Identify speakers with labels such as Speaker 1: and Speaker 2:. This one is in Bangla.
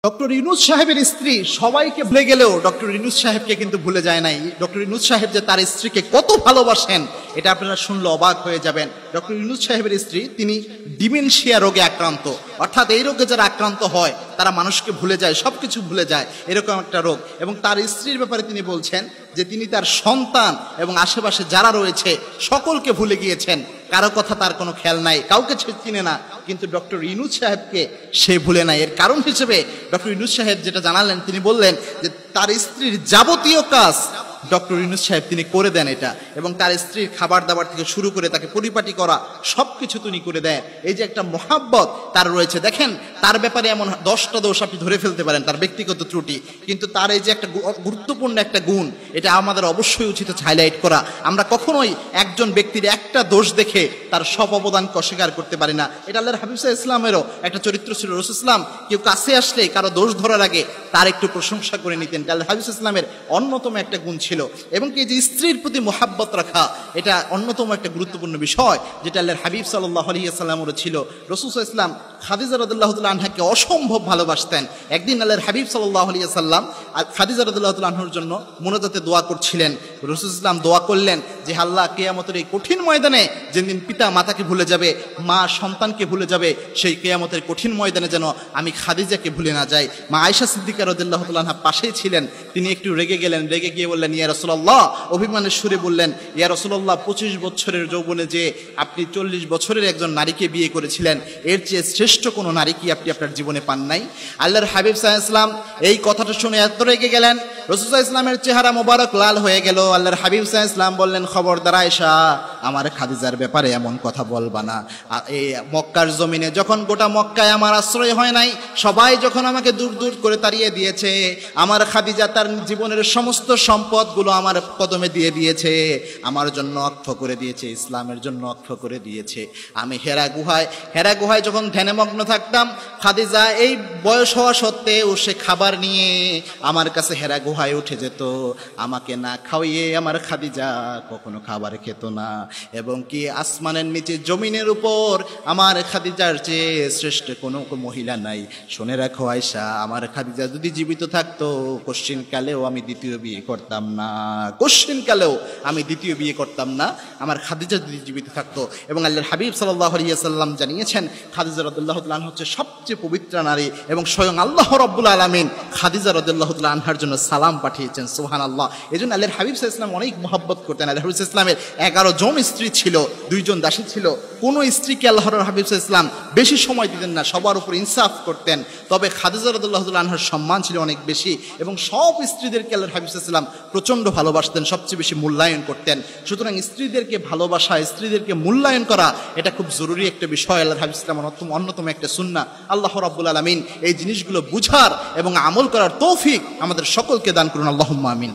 Speaker 1: ডক্টর ইউনূস সাহেবের স্ত্রী সবাইকে ভুলে গেলেও ডক্টর ইউনূস সাহেবকে কিন্তু ভুলে যায় নাই। ডক্টর ইউনূস সাহেব যে তার স্ত্রীকে কত ভালোবাসেন এটা আপনারা শুনলে অবাক হয়ে যাবেন। ডক্টর ইউনূস সাহেবের স্ত্রী তিনি ডিমেনশিয়া রোগে আক্রান্ত, অর্থাৎ এই রোগে যারা আক্রান্ত হয় তারা মানুষকে ভুলে যায়, সবকিছু ভুলে যায়, এরকম একটা রোগ। এবং তার স্ত্রীর ব্যাপারে তিনি বলছেন যে তিনি তার সন্তান এবং আশেপাশে যারা রয়েছে সকলকে ভুলে গিয়েছেন, কারো কথা তার কোনো খেয়াল নাই, কাউকে চিনে না। কিন্তু ডক্টর ইউনূস সাহেবকে সে ভুলে নাই। এর কারণ হিসেবে ডক্টর ইউনূস সাহেব যেটা জানালেন, তিনি বললেন যে তার স্ত্রীর যাবতীয় কাজ ডক্টর ইউনূস সাহেব তিনি করে দেন এটা, এবং তার স্ত্রীর খাবার দাবার থেকে শুরু করে তাকে পরিপাটি করা সবকিছু তিনি করে দেন। এই যে একটা মহাব্বত তার রয়েছে, দেখেন তার ব্যাপারে এমন 10টা দোষ আপনি ধরে ফেলতে পারেন, তার ব্যক্তিগত ত্রুটি, কিন্তু তার এই যে একটা গুরুত্বপূর্ণ একটা গুণ, এটা আমাদের অবশ্যই উচিত হাইলাইট করা। আমরা কখনোই একজন ব্যক্তির একটা দোষ দেখে তার সব অবদানকে অস্বীকার করতে পারি না। এটা আল্লাহর হাবিব সাল্লাল্লাহু আলাইহি ওয়াসাল্লামেরও একটা চরিত্র ছিল। রাসূল ইসলাম কেউ কাছে আসলে কারো দোষ ধরার আগে তার একটু প্রশংসা করে নিতেন। আল্লাহর হাবিব ইসলামের অন্যতম একটা গুণ ছিল। এবং কি যে স্ত্রীর প্রতি মোহাব্বত রাখা, এটা অন্যতম একটা গুরুত্বপূর্ণ বিষয়, যেটা আল্লাহর হাবিব সাল্লাল্লাহু আলাইহি ওয়াসাল্লামেরও ছিল। রাসূল সাল্লাল্লাহু আলাইহি ওয়াসাল্লাম খাদিজা রাদিয়াল্লাহু তাআলা আনহাকে অসম্ভব ভালোবাসতেন। একদিন আল্লাহর হাবিব সাল্লাল্লাহু আলাইহি ওয়াসাল্লাম খাদিজা রাদিয়াল্লাহু তাআলা আনহার জন্য মুনাজাতে দোয়া করছিলেন। রাসূল ইসলাম দোয়া করলেন যে আল্লাহ, কিয়ামতের এই কঠিন ময়দানে যেদিন পিতা মাতাকে ভুলে যাবে, মা সন্তানকে ভুলে যাবে, সেই কিয়ামতের কঠিন ময়দানে যেন আমি খাদিজাকে ভুলে না যাই। মা আয়েশা সিদ্দিকা রাদিয়াল্লাহু তাআলা আনহা পাশেই ছিলেন। তিনি একটু রেগে গেলেন, রেগে গিয়ে বললেন, ইয়া রাসূলুল্লাহ, অভিমানের সুরে বললেন, ইয়া রাসূলুল্লাহ, 25 বছরের যৌবনে যে আপনি 40 বছরের একজন নারীকে বিয়ে করেছিলেন, এর চেয়ে শ্রেষ্ঠ কোনো নারী কি আপনি আপনার জীবনে পান নাই? আল্লাহর হাবিব সাল্লাল্লাহু আলাইহি ওয়াসাল্লাম এই কথাটা শুনে এত রেগে গেলেন, রাসূল সাল্লাল্লাহু আলাইহি ওয়াসাল্লামের চেহারা মোবারক লাল হয়ে গেল। আল্লাহর হাবিব সাল্লাল্লাহু আলাইহি ওয়াসাল্লাম বললেন, খবরদার আয়েশা, আমার খাদিজার ব্যাপারে এমন কথা বলবা না। এই মক্কার জমিনে যখন গোটা মক্কায় আমার আশ্রয় হয় নাই, সবাই যখন আমাকে দূর দূর করে তাড়িয়ে দিয়েছে, আমার খাদিজা তার জীবনের সমস্ত সম্পদগুলো আমার কদমে দিয়ে দিয়েছে, আমার জন্য অক্ষ করে দিয়েছে, ইসলামের জন্য অক্ষ করে দিয়েছে। আমি হেরা গুহায় যখন ধ্যানমগ্ন থাকতাম, খাদিজা এই বয়স হওয়া সত্ত্বেও সে খাবার নিয়ে আমার কাছে হেরা গুহায় উঠে যেত। আমাকে না খাওয়িয়ে আমার খাদিজা কখনো খাবার খেত না। এবং কি আসমানের নিচে জমিনের উপর আমার খাদিজার চেয়ে শ্রেষ্ঠ কোনো মহিলা নাই। শুনে রাখো আয়েশা, আমার খাদিজা যদি জীবিত থাকতো, কোশ্চিন কালেও আমি দ্বিতীয় বিয়ে করতাম না, কোশ্চিন কালেও আমি দ্বিতীয় বিয়ে করতাম না, আমার খাদিজা যদি জীবিত থাকতো। এবং আল্লাহর হাবিব সাল্লাল্লাহু আলাইহি ওয়াসাল্লাম জানিয়েছেন, খাদিজা রাদিয়াল্লাহু তাআলা আনহা হচ্ছে সবচেয়ে পবিত্র নারী, এবং স্বয়ং আল্লাহ রাব্বুল আলামিন খাদিজা রাদিয়াল্লাহু তাআলা আনহার জন্য সালাম পাঠিয়েছেন। সুবহানাল্লাহ। এজন্য আল্লাহর হাবিব সাল্লাল্লাহু আলাইহি ওয়াসাল্লাম অনেক মহব্বত করতেন। আল্লাহর হাবিব সাল্লাল্লাহু আলাইহি ওয়াসাল্লামের 11 জন স্ত্রী ছিল, 2 জন দাসী ছিল। কোনো স্ত্রীকে আল্লাহর হাবিব সাল্লাল্লাহু আলাইহি ওয়াসাল্লাম বেশি সময় দিতেন না, সবার উপর ইনসাফ করতেন। তবে খাদিজা রাদিয়াল্লাহু তাআলা আনহার সম্মান ছিল অনেক বেশি, এবং সব স্ত্রীদেরকে আল্লাহর হাবিব সাল্লাল্লাহু আলাইহি ওয়াসাল্লাম প্রচণ্ড ভালোবাসতেন, সবচেয়ে বেশি মূল্যায়ন করতেন। সুতরাং স্ত্রীদেরকে ভালোবাসা, স্ত্রীদেরকে মূল্যায়ন করা, এটা খুব জরুরি একটা বিষয়। আল্লাহর হাবিব সাল্লাল্লাহু আলাইহি ওয়াসাল্লাম অন্যতম একটা সুন্নাহ। আল্লাহ রাব্বুল আলামিন এই জিনিসগুলো বুঝার এবং আমল করার তৌফিক আমাদের সকলকে দান করুন। আল্লাহুম্মা আমিন।